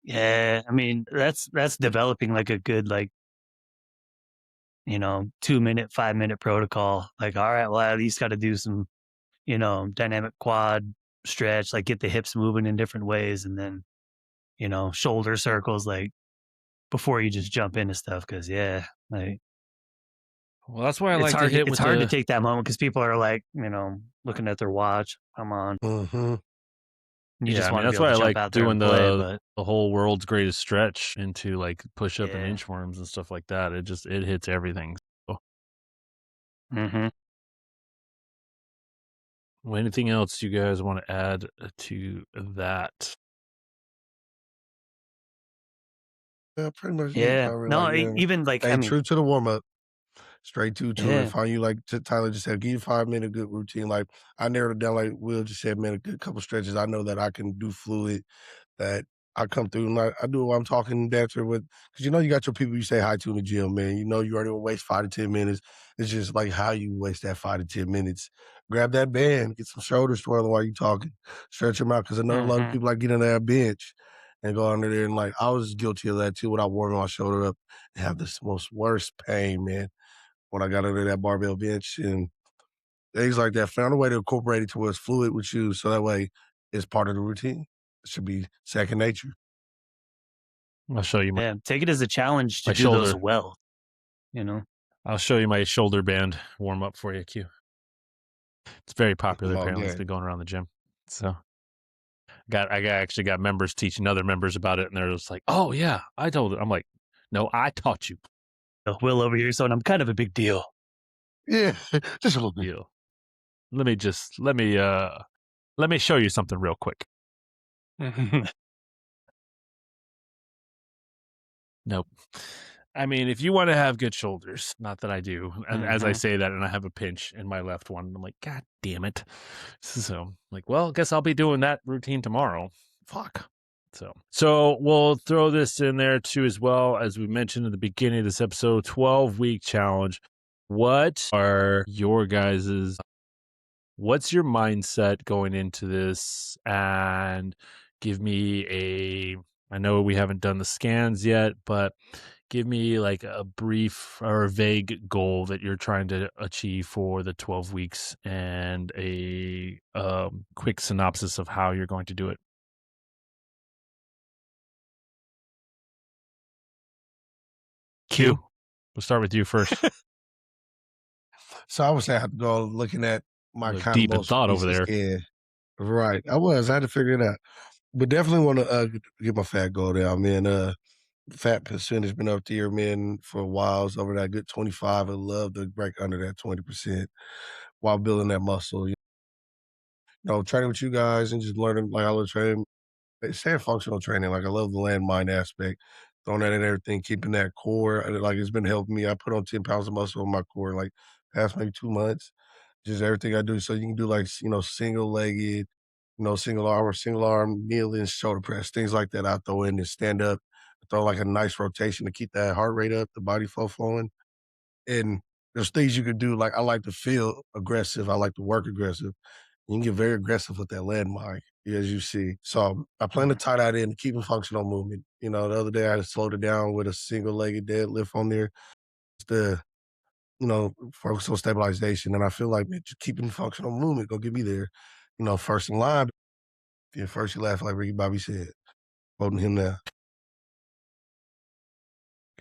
Yeah, I mean that's developing like a good 2-minute, 5-minute protocol. Like, all right, well, I at least got to do some, dynamic quad stretch, like get the hips moving in different ways, and then, shoulder circles, like before you just jump into stuff. Cause like Well, that's why I it's like to hard. hit It's with hard to the take that moment because people are like, looking at their watch. Come on, Mm-hmm. you just I mean, want to be that's able why to I jump like out there doing and play. But the whole world's greatest stretch into like push up and yeah, inchworms and stuff like that. It hits everything. So, mm-hmm. well, anything else you guys want to add to that? Yeah, pretty much. Yeah, Covered, no, like, even like stay I mean, true to the warm up. Straight to it. yeah, Find you like Tyler just said, give you 5 minute good routine. Like I narrowed it down, like Will just said, man, a good couple stretches. I know that I can do fluid, that I come through and I do what I'm talking dancer with, because you got your people you say hi to in the gym, man. You already gonna waste 5 to 10 minutes. It's just like how you waste that 5 to 10 minutes. Grab that band, get some shoulder swelling while you talking, stretch them out. Because I know a lot of people like get on that bench and go under there and like I was guilty of that too without warming my shoulder up and have this most worst pain, man, when I got under that barbell bench and things like that. Found a way to incorporate it to where it's fluid with you, so that way it's part of the routine. It should be second nature. I'll show you yeah, take it as a challenge to my do those shoulder. well. I'll show you my shoulder band warm up for you, Q. It's very popular. Oh, Apparently, it's been going around the gym. So I actually got members teaching other members about it, and they're just like, "Oh yeah, I told it." I'm like, No, I taught you. Will over here, so I'm kind of a big deal. Yeah, just a little bit. Deal. Let me show you something real quick. Nope. I mean, if you want to have good shoulders, not that I do. And as I say that, and I have a pinch in my left one, I'm like, God damn it. So, like, well, I guess I'll be doing that routine tomorrow. Fuck. So we'll throw this in there too, as well as we mentioned at the beginning of this episode, 12-week challenge. What are your guys's? What's your mindset going into this? And give me I know we haven't done the scans yet, but give me like a brief or a vague goal that you're trying to achieve for the 12 weeks and a quick synopsis of how you're going to do it. Q, we'll start with you first. So I would say I have to go looking at my Look kind deep of in most thought over recent there. scan. Right. I had to figure it out. But definitely want to get my fat goal down, man. Fat percentage been up there, man, for a while. It's over that good 25. I love to break under that 20% while building that muscle. You know, training with you guys and just learning like I love training. Saying functional training, like I love the landmine aspect. Throwing that in everything, keeping that core. And, like it's been helping me. I put on 10 pounds of muscle on my core like past maybe 2 months. Just everything I do. So you can do like, single legged, single arm, kneeling, shoulder press, things like that. I throw in and stand up, throw like a nice rotation to keep that heart rate up, the body flow flowing. And there's things you could do. Like I like to feel aggressive. I like to work aggressive. You can get very aggressive with that landmine, as you see. So I plan to tie that in to keep a functional movement. The other day I slowed it down with a single legged deadlift on there. Just to, focus on stabilization. And I feel like, man, just keeping functional movement gonna get me there. First in line. Yeah, first you laugh like Ricky Bobby said. Quoting him now.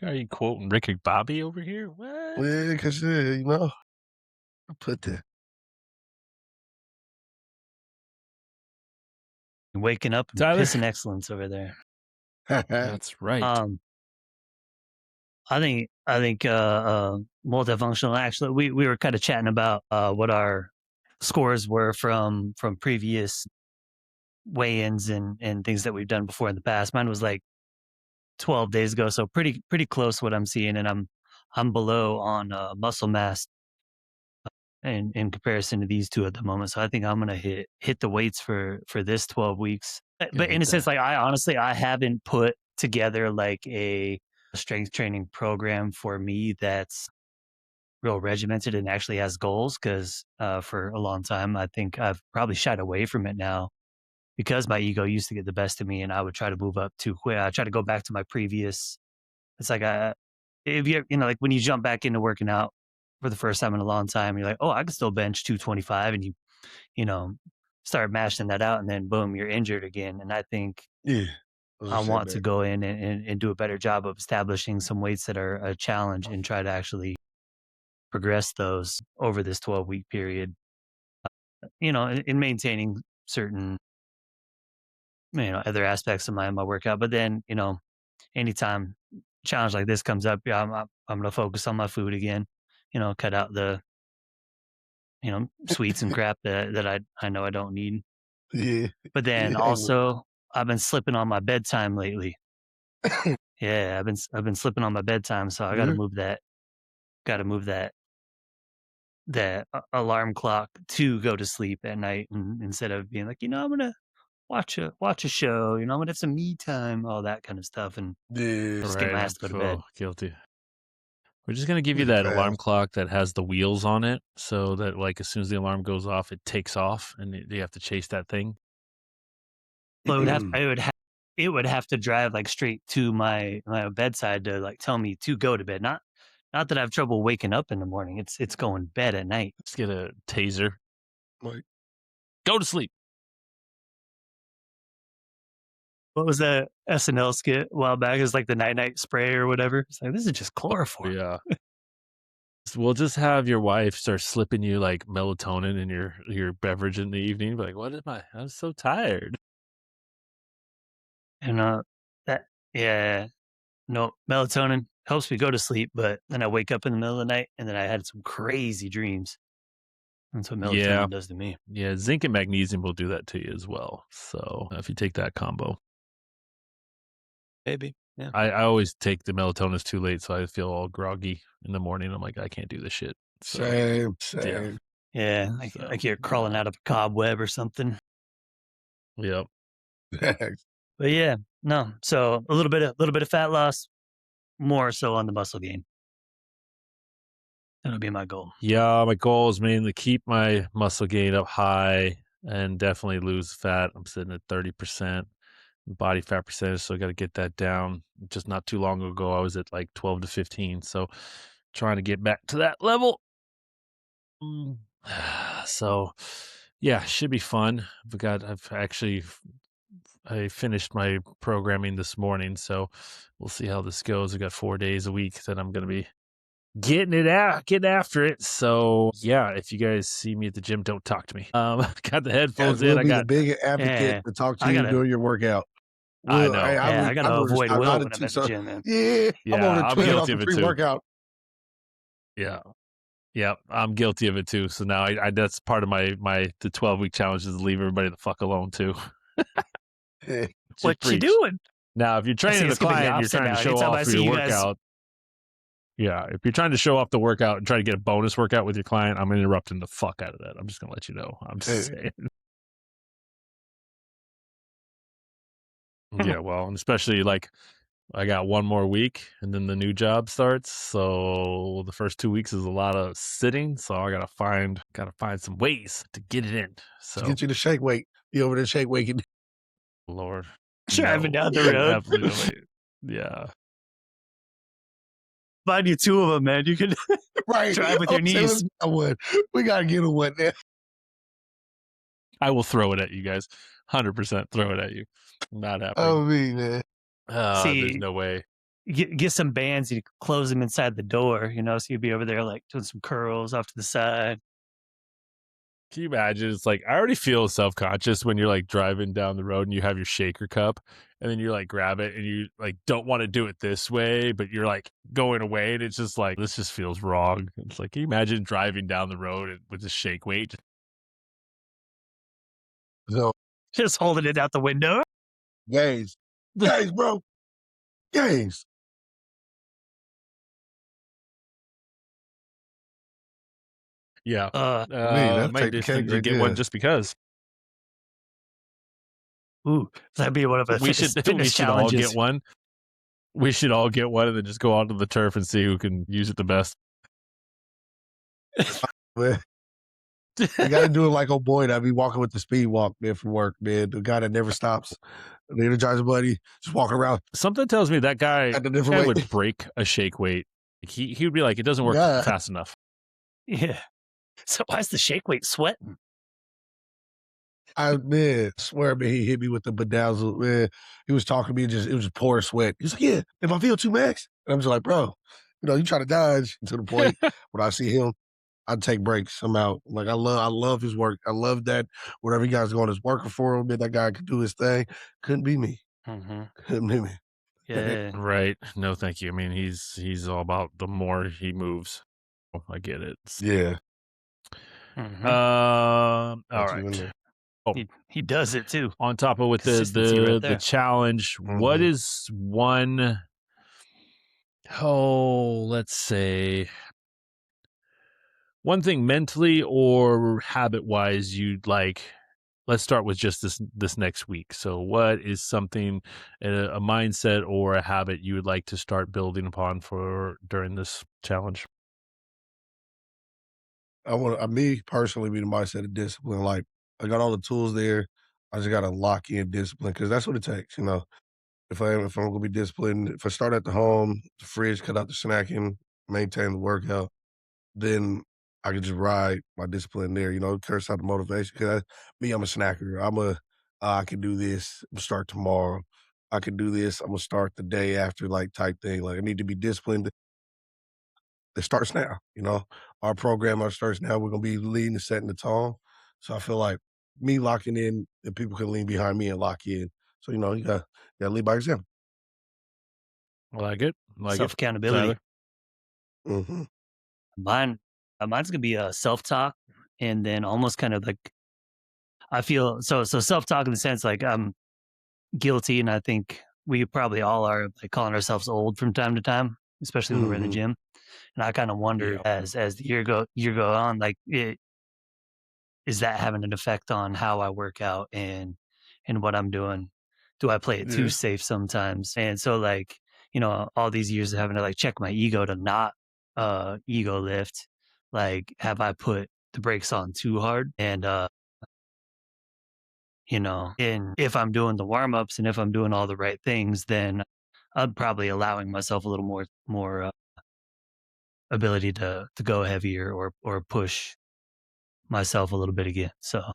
Are you quoting Ricky Bobby over here? What? Yeah, because I put that. Waking up and Tyler? pissing excellence over there. That's right. I think multifunctional. Actually, we were kind of chatting about what our scores were from previous weigh-ins and things that we've done before in the past. Mine was like 12 days ago, so pretty close what I'm seeing, and I'm below on muscle mass in comparison to these two at the moment. So I think I'm gonna hit the weights for this 12 weeks. But in a sense, like I haven't put together like a strength training program for me that's real regimented and actually has goals, because for a long time I think I've probably shied away from it now because my ego used to get the best of me and I would try to move up too quick. I try to go back to my previous. It's like if like when you jump back into working out for the first time in a long time, you're like, oh, I can still bench 225, and you know start mashing that out, and then boom, you're injured again. And I think Yeah. I want to go in and do a better job of establishing some weights that are a challenge and try to actually progress those over this 12-week period, in maintaining certain, other aspects of my workout. But then, anytime challenge like this comes up, yeah, I'm going to focus on my food again, cut out the, sweets and crap that I know I don't need. Yeah. But then also I've been slipping on my bedtime lately. Yeah, I've been slipping on my bedtime, so I got to move that. Got to move that alarm clock to go to sleep at night, and instead of being like, I'm gonna watch a show, I'm gonna have some me time, all that kind of stuff, and just get my ass to go to bed. Guilty. We're just gonna give you that alarm clock that has the wheels on it, so that like as soon as the alarm goes off, it takes off, and you have to chase that thing. Well, it would have to drive like straight to my bedside to like tell me to go to bed. Not that I have trouble waking up in the morning. It's going to bed at night. Just get a taser. Like, go to sleep. What was that SNL skit a while back? It was like the night spray or whatever. It's like, this is just chloroform. Yeah. We'll just have your wife start slipping you like melatonin in your beverage in the evening. Be like, I'm so tired. And yeah. no, melatonin helps me go to sleep, but then I wake up in the middle of the night and then I had some crazy dreams. That's what Yeah. melatonin does to me. Yeah, zinc and magnesium will do that to you as well. So if you take that combo, Maybe. Yeah. I always take the melatonin too late, so I feel all groggy in the morning. I'm like, I can't do this shit. So Same. Yeah. So, Like you're crawling out of a cobweb or something. yep. But yeah, no. So a little bit of fat loss, more so on the muscle gain. That'll be my goal. Yeah, my goal is mainly keep my muscle gain up high and definitely lose fat. I'm sitting at 30% body fat percentage, so I got to get that down. Just not too long ago, I was at like 12 to 15. So trying to get back to that level. So yeah, should be fun. I finished my programming this morning, so we'll see how this goes. I got 4 days a week that I'm going to be getting after it. So yeah, if you guys see me at the gym, don't talk to me. Got the headphones in. We'll I be the got. big advocate to talk to you during your workout. I know. Hey, I gotta avoid Will when I'm at the gym, man. Yeah, I'm over I'm 12 off guilty the of it too. pre-workout. Yeah, I'm guilty of it too. So now I that's part of the 12-week challenge is to leave everybody the fuck alone too. What you preach. doing? Now, if you're training the it's gonna be the client, you're opposite trying to now. show Anytime I off see your you guys- workout. Yeah, if you're trying to show off the workout and try to get a bonus workout with your client, I'm interrupting the fuck out of that. I'm just gonna let you know. I'm just saying. Yeah, well, and especially like I got one more week and then the new job starts. So the first 2 weeks is a lot of sitting. So I gotta find some ways to get it in. So Get you the shake weight. You over there shake weight. Lord. Driving down the you road. absolutely- yeah. Find you two of them, man. You can Right. drive with your I'm saying, knees. let's get one. We gotta get a one there. I will throw it at you guys. 100% throw it at you. Not happening. Oh, me, man. There's See, no way. get some bands, you close them inside the door, so you'd be over there like doing some curls off to the side. Can you imagine? It's like I already feel self-conscious when you're like driving down the road and you have your shaker cup and then you like grab it and you like don't want to do it this way, but you're like going away and it's just like this just feels wrong. It's like, can you imagine driving down the road with a shake weight? So, Just holding it out the window. gaze, bro. Gaze. Yeah. that's Might taking just cake right get one there. just because. Ooh, that'd be one of the We should fitness all challenges. get one. We should all get one and then just go onto the turf and see who can use it the best. Man, you gotta do it like old boy that be walking with the speed walk, man, from work, man. The guy that never stops. The Energizer buddy, just walking around Something tells me that guy, at the different weight. would break a shake weight. He would be like, it doesn't work Yeah. fast enough. Yeah. So why's the shake weight sweating? I swear, man, he hit me with the bedazzled, man. He was talking to me, it was just pouring sweat. He's like, yeah, if I feel too max. And I'm just like, bro, you try to dodge to the point when I see him, I take breaks. I'm out. Like I love his work. I love that whatever he guys going is working for him, man, that guy could do his thing. Couldn't be me. Mm-hmm. Couldn't be me. Yeah. Right. No, thank you. I mean, he's all about the more he moves. I get it. Yeah. Mhm. All That's even right. there. He does it too. On top of with the Consistency right the there. challenge, what Mhm. is one? Let's say one thing mentally or habit wise you'd like. Let's start with just this next week. So, what is something, a mindset or a habit you would like to start building upon for during this challenge? I want me personally be the mindset of discipline. Like I got all the tools there. I just gotta lock in discipline because that's what it takes. If I'm gonna be disciplined, if I start at the home, the fridge, cut out the snacking, maintain the workout, then I can just ride my discipline there. Curse out the motivation. Because I'm a snacker. I can do this. I'm gonna start tomorrow. I can do this. I'm gonna start the day after, like type thing. Like I need to be disciplined. It starts now. Our program, starts now. We're gonna be leading and setting the tone. So I feel like me locking in, and people can lean behind me and lock in. So you got to lead by example. I like it. Like self it. accountability. Tyler? Mhm. Mine's gonna be a self talk, and then almost kind of like I feel so self talk in the sense like I'm guilty, and I think we probably all are like calling ourselves old from time to time, especially when we're in the Mhm. gym. And I kind of wonder Yeah. as the year go on, like is that having an effect on how I work out and what I'm doing? Do I play it too Yeah. safe sometimes? And so like, all these years of having to like check my ego to not ego lift, like have I put the brakes on too hard? And and if I'm doing the warm ups and if I'm doing all the right things, then I'm probably allowing myself a little more ability to go heavier or push myself a little bit again. So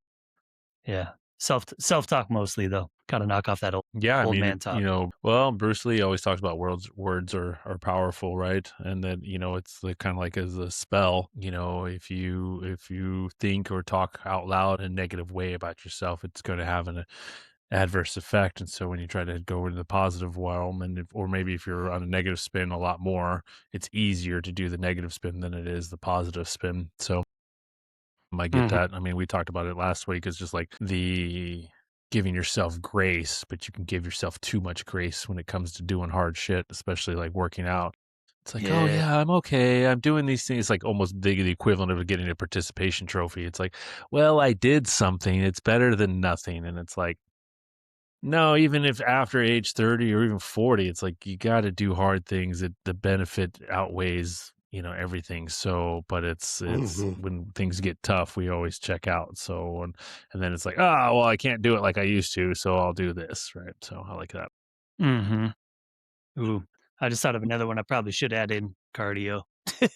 yeah. Self-talk mostly though. Kinda knock off that Yeah, I old mean, man talk. well, Bruce Lee always talks about words are powerful, right? And then, it's like kind of like as a spell, if you think or talk out loud in a negative way about yourself, it's going to have an adverse effect. And so when you try to go into the positive realm or maybe if you're on a negative spin a lot more, it's easier to do the negative spin than it is the positive spin. So I get Mhm. that. I mean, we talked about it last week. It's just like the giving yourself grace, but you can give yourself too much grace when it comes to doing hard shit, especially like working out. It's like, oh Yeah. yeah, I'm okay. I'm doing these things. It's like almost the equivalent of getting a participation trophy. It's like, well, I did something. It's better than nothing. And it's like, no, even if after age 30 or even 40, it's like you got to do hard things. The benefit outweighs, everything. So, but it's Mhm. when things get tough, we always check out. So, and then it's like, oh, well, I can't do it like I used to, so I'll do this, right? So I like that. Mhm. Ooh, I just thought of another one I probably should add in cardio. Do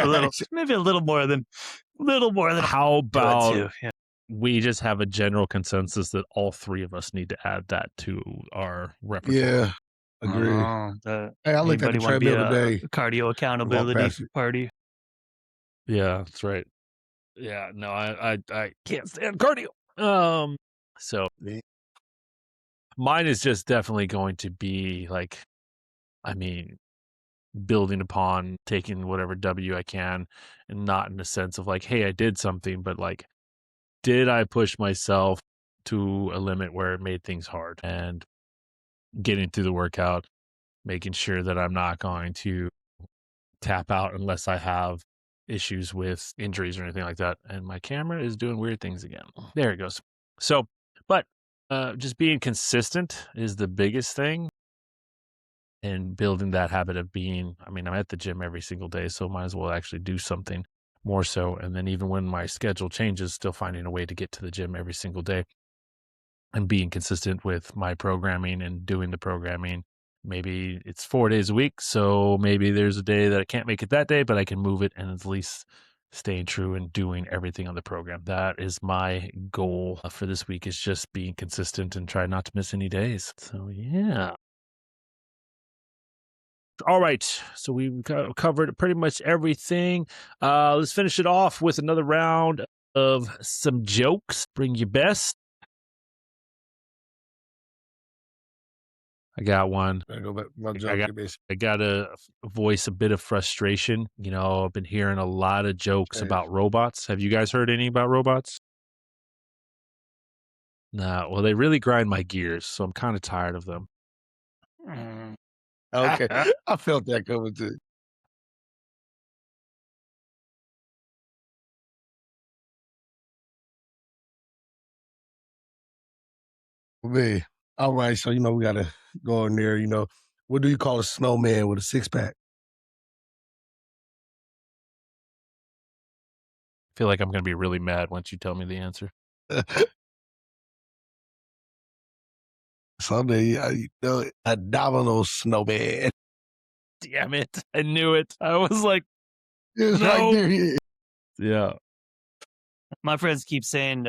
a little maybe a little more than How I do it about too, yeah. we just have a general consensus that all three of us need to add that to our repertoire? Yeah. Agree. Oh, Hey, I looked at the anybody wanna be treadmill a today cardio and walked accountability past it. party? Yeah, that's right. Yeah, no, I can't stand cardio. So Me. mine is just definitely going to be like, I mean, building upon taking whatever W I can, and not in the sense of like, hey, I did something, but like, did I push myself to a limit where it made things hard and getting through the workout, making sure that I'm not going to tap out unless I have issues with injuries or anything like that. And my camera is doing weird things again. There it goes. So, but just being consistent is the biggest thing, and building that habit of being, I mean, I'm at the gym every single day, so might as well actually do something more so. And then even when my schedule changes, still finding a way to get to the gym every single day and being consistent with my programming and doing the programming. Maybe it's 4 days a week, so maybe there's a day that I can't make it that day, but I can move it and at least staying true and doing everything on the program. That is my goal for this week, is just being consistent and try not to miss any days. So yeah. All right, so we've covered pretty much everything. Let's finish it off with another round of some jokes. Bring your best. I got one. I go back to my I joke. got I got to voice a bit of frustration. I've been hearing a lot of jokes Okay. about robots. Have you guys heard any about robots? Nah, well, they really grind my gears, so I'm kind of tired of them. Mm. Okay. I felt that coming too. Me. All right. So, we got to go in there. What do you call a snowman with a six pack? I feel like I'm going to be really mad once you tell me the answer. Someday, a domino snowman. Damn it. I knew it. I was like, It's right no. there. Yeah. Yeah. My friends keep saying,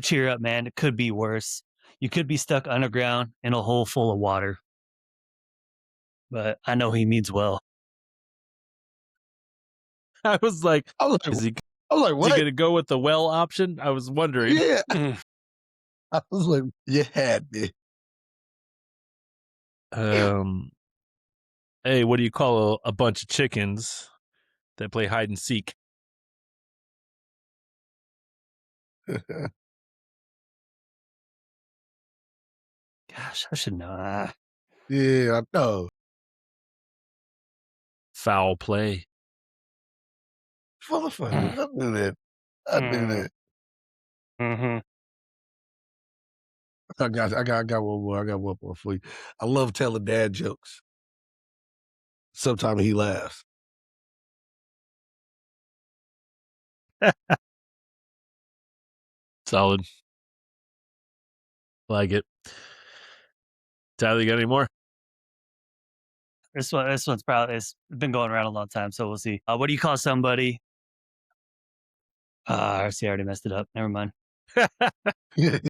"Cheer up, man. It could be worse. You could be stuck underground in a hole full of water." But I know he means well. I was like, I was is like, he, I was like, is he what? going to go with the well option? I was wondering. Yeah. Mm. I was like, you had me. Hey, what do you call a bunch of chickens that play hide and seek? Gosh, I should know. Yeah, I know. Foul play. Motherfucker, I knew that. I knew that. Mm-hmm. I got one more. I got one more for you. I love telling dad jokes. Sometimes he laughs. Solid. Like it. Tyler, you got any more? This one's probably it's been going around a long time, so we'll see. What do you call somebody? See, I already messed it up. Never mind. Here,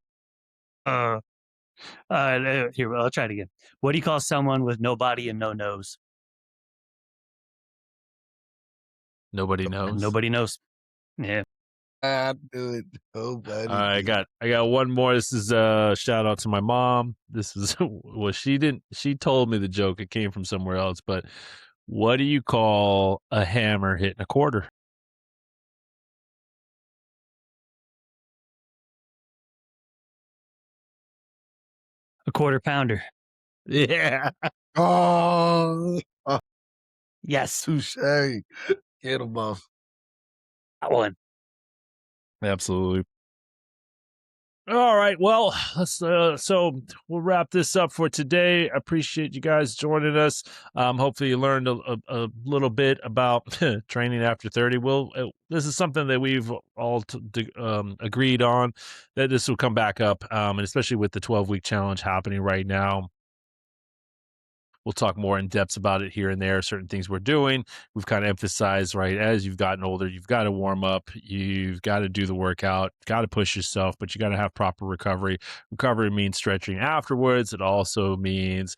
I'll try it again. What do you call someone with no body and no nose? Nobody knows. Nobody knows. Yeah. I knew it. Nobody. I got one more. This is a shout out to my mom. This is well, she told me the joke. It came from somewhere else, but what do you call a hammer hitting a quarter? A quarter pounder. Yeah. Oh, Yes. touche. Get him, boss. That one. Absolutely. All right. Well, let's so we'll wrap this up for today. Appreciate you guys joining us. Hopefully you learned a little bit about training after 30. This is something that we've all agreed on, that this will come back up, and especially with the 12-week challenge happening right now. We'll talk more in depth about it here and there, certain things we're doing. We've kind of emphasized, right, as you've gotten older, you've got to warm up, you've got to do the workout, got to push yourself, but you got to have proper recovery. Recovery means stretching afterwards. It also means,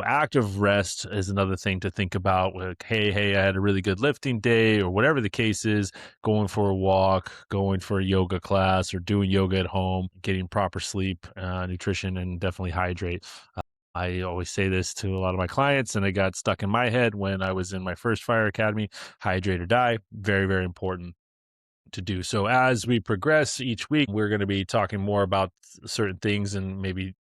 active rest is another thing to think about. Like, hey, I had a really good lifting day, or whatever the case is, going for a walk, going for a yoga class, or doing yoga at home, getting proper sleep, nutrition, and definitely hydrate. I always say this to a lot of my clients, and it got stuck in my head when I was in my first fire academy. Hydrate or die. Very, very important to do. So as we progress each week, we're going to be talking more about certain things and maybe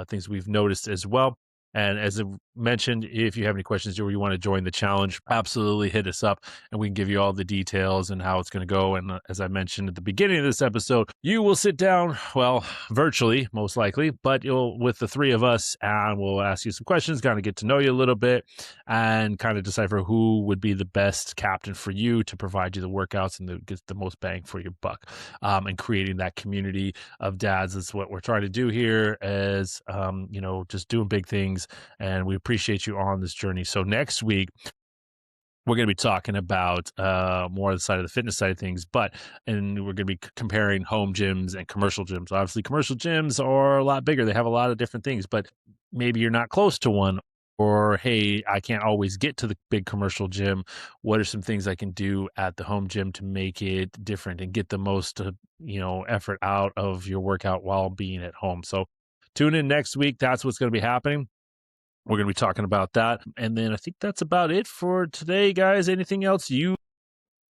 things we've noticed as well. And as I mentioned, if you have any questions or you want to join the challenge, absolutely hit us up and we can give you all the details and how it's going to go. And as I mentioned at the beginning of this episode, you will sit down, well, virtually, most likely, but you'll with the three of us, and we'll ask you some questions, kind of get to know you a little bit, and kind of decipher who would be the best captain for you to provide you the workouts and get the most bang for your buck. And creating that community of dads is what we're trying to do here, as just doing big things. And we appreciate you on this journey. So next week, we're going to be talking about more of the side of the fitness side of things, and we're going to be comparing home gyms and commercial gyms. Obviously, commercial gyms are a lot bigger. They have a lot of different things, but maybe you're not close to one, or, hey, I can't always get to the big commercial gym. What are some things I can do at the home gym to make it different and get the most, effort out of your workout while being at home? So tune in next week. That's what's going to be happening. We're going to be talking about that. And then I think that's about it for today, guys. Anything else you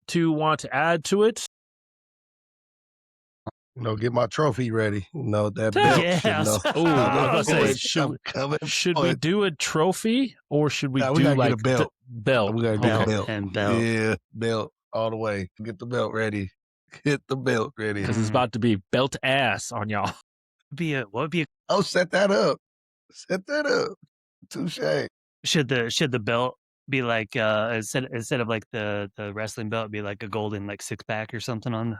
two want to add to it? Get my trophy ready. That belt. Yes. Oh, I was going to say, should we do a trophy, or should we do like a belt? Belt. We got to do a belt. And belt. Yeah, belt all the way. Get the belt ready. Get the belt ready. Because it's about to be belt ass on y'all. What would be? Oh, set that up. Set that up. Touche. Should the belt be like instead of like the wrestling belt, be like a golden like 6-pack or something on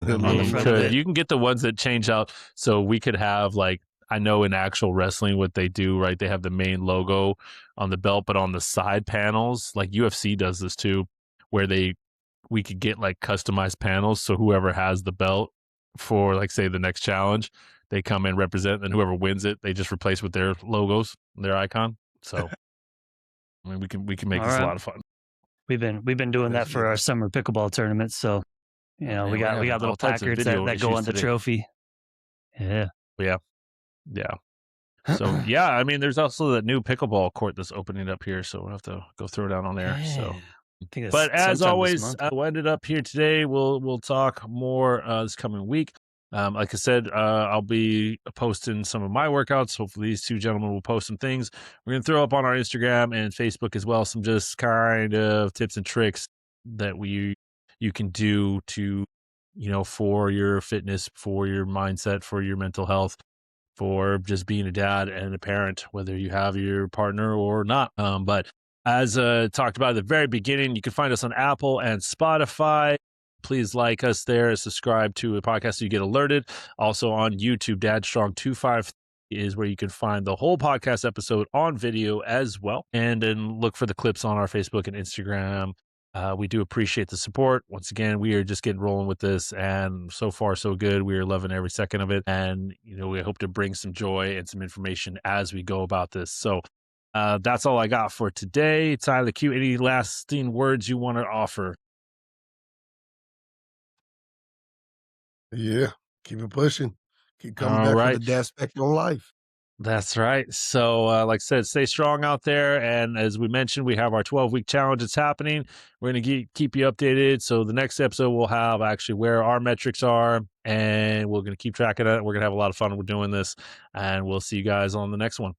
the front of it? You can get the ones that change out. So we could have, like, I know in actual wrestling what they do, right? They have the main logo on the belt, but on the side panels, like UFC does this too, where we could get like customized panels. So whoever has the belt for, like, say the next challenge, they come in, represent, and whoever wins it, they just replace with their logos, their icon. So I mean, we can make this a lot of fun. We've been doing that for our summer pickleball tournaments. So we got little placards that go on the trophy. Yeah. Yeah. So yeah, I mean, there's also that new pickleball court that's opening up here, so we'll have to go throw down on there. So, Yeah. I think that's but as sometime this always, month. we'll end it up here today. We'll talk more this coming week. Like I said, I'll be posting some of my workouts. Hopefully, these two gentlemen will post some things. We're gonna throw up on our Instagram and Facebook as well some just kind of tips and tricks that you can do to, for your fitness, for your mindset, for your mental health, for just being a dad and a parent, whether you have your partner or not. But as talked about at the very beginning, you can find us on Apple and Spotify. Please like us there, subscribe to a podcast so you get alerted. Also on YouTube, Dad Strong 25 is where you can find the whole podcast episode on video as well. And then look for the clips on our Facebook and Instagram. We do appreciate the support. Once again, we are just getting rolling with this, and so far so good. We are loving every second of it, and we hope to bring some joy and some information as we go about this. So that's all I got for today. Tyler Q, any lasting words you want to offer? Yeah, keep it pushing. Keep coming All back for right. the Dad Spectrum Life. That's right. So, like I said, stay strong out there. And as we mentioned, we have our 12-week challenge that's happening. We're going to keep you updated. So the next episode, we'll have actually where our metrics are, and we're going to keep track of that. We're going to have a lot of fun with doing this, and we'll see you guys on the next one.